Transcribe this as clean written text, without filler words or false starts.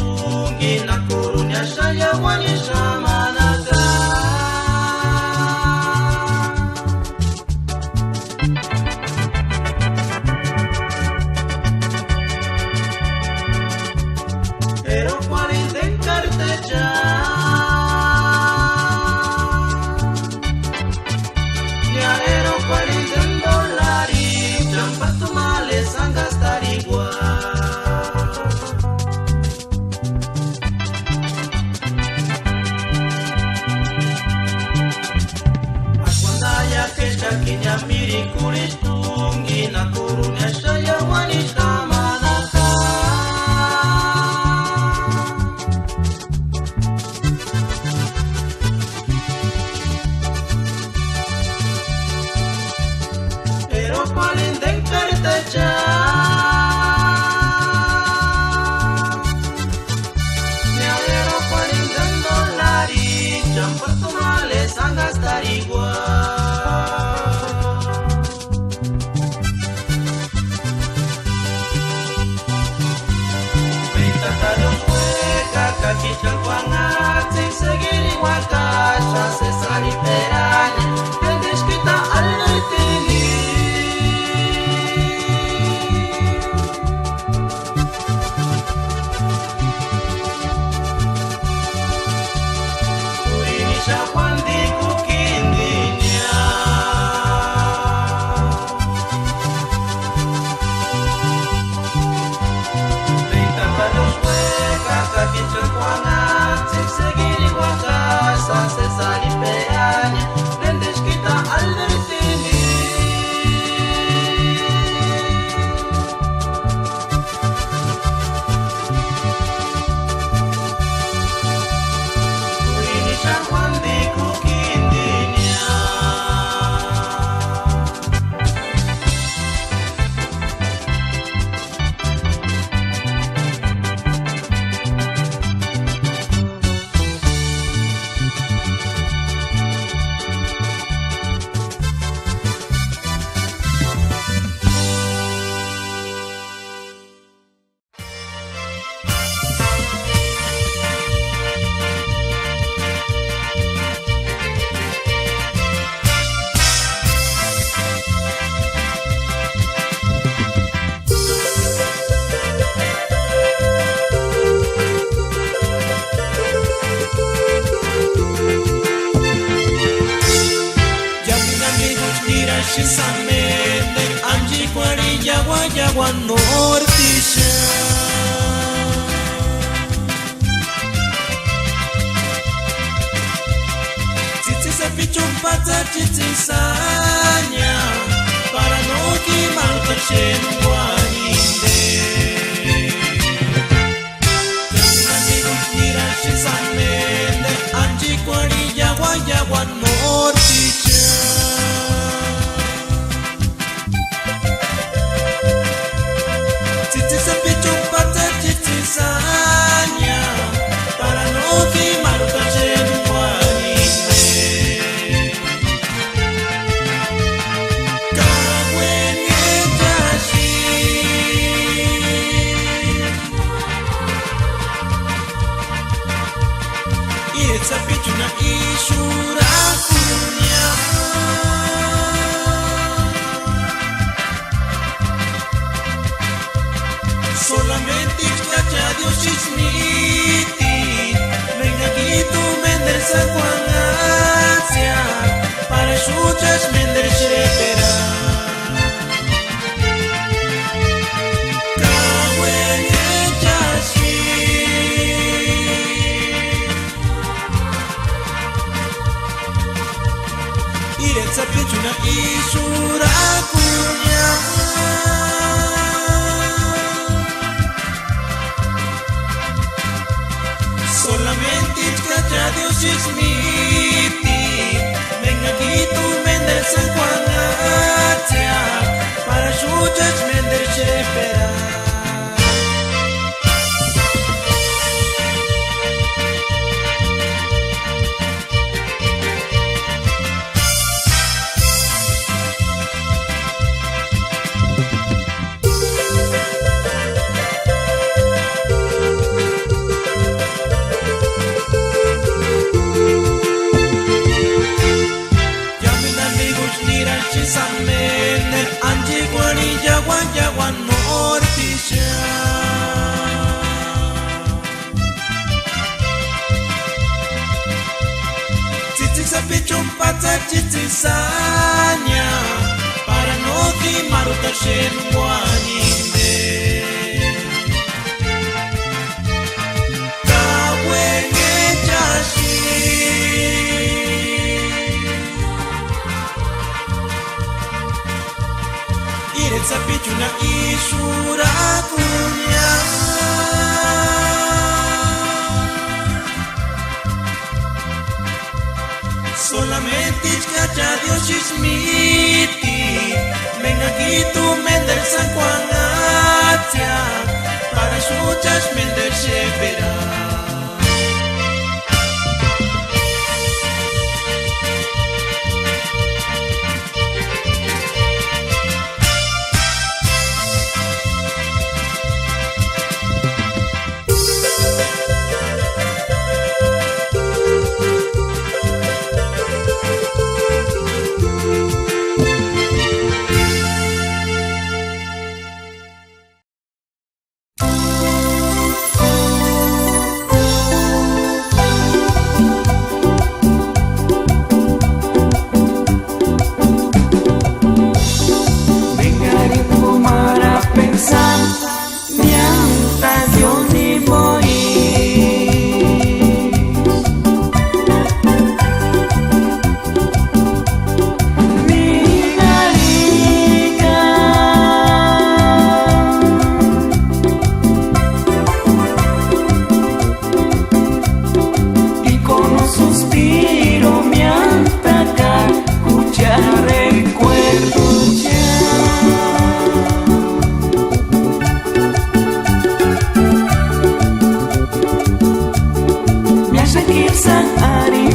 kulitungi na kurunyasha ya wanisha manaka. Ero cual de cartecha ya ero cual de dollari jampa tu male san gastar igual. Kinya miri kulitungi na kurunyasha ya wanisha manaka. Ero palin den kartecha ya ero palin den dollari jampa tu male san gastar igual. Kita wangat sing segini wakasha sesari peranya Gendis kita alai tinggi Urini syapan di kukindinya Bita balus kakak kita wangat sing segini wakasa sesari peranya Gendis kita alai tinggi Urini syapan di kukindinya Precisamente anji kwari yagua nortisha Titi se pichumpata titi sanya para no kimal pershen waninde Precisamente anji kwari yagua nortisha Sanya para no quemar o cachero Esa pichuna ishurakunya Solamente chacha Dios ismiti Venga aquí tu mendersa cuangacia Para escuchas mender shrepera Irensa pichuna ishurakunya Solamente chacha Dios ismiti Venga aquí tu mendersa cuangacia Para escuchas mender shrepera cizaña para no quemar otra guanime. Sapichuna y Shurakunya solamente cacha Dios chismiti venga aquí tu Mendel San Juan Atia para escuchar Mendel Shepera. San Ari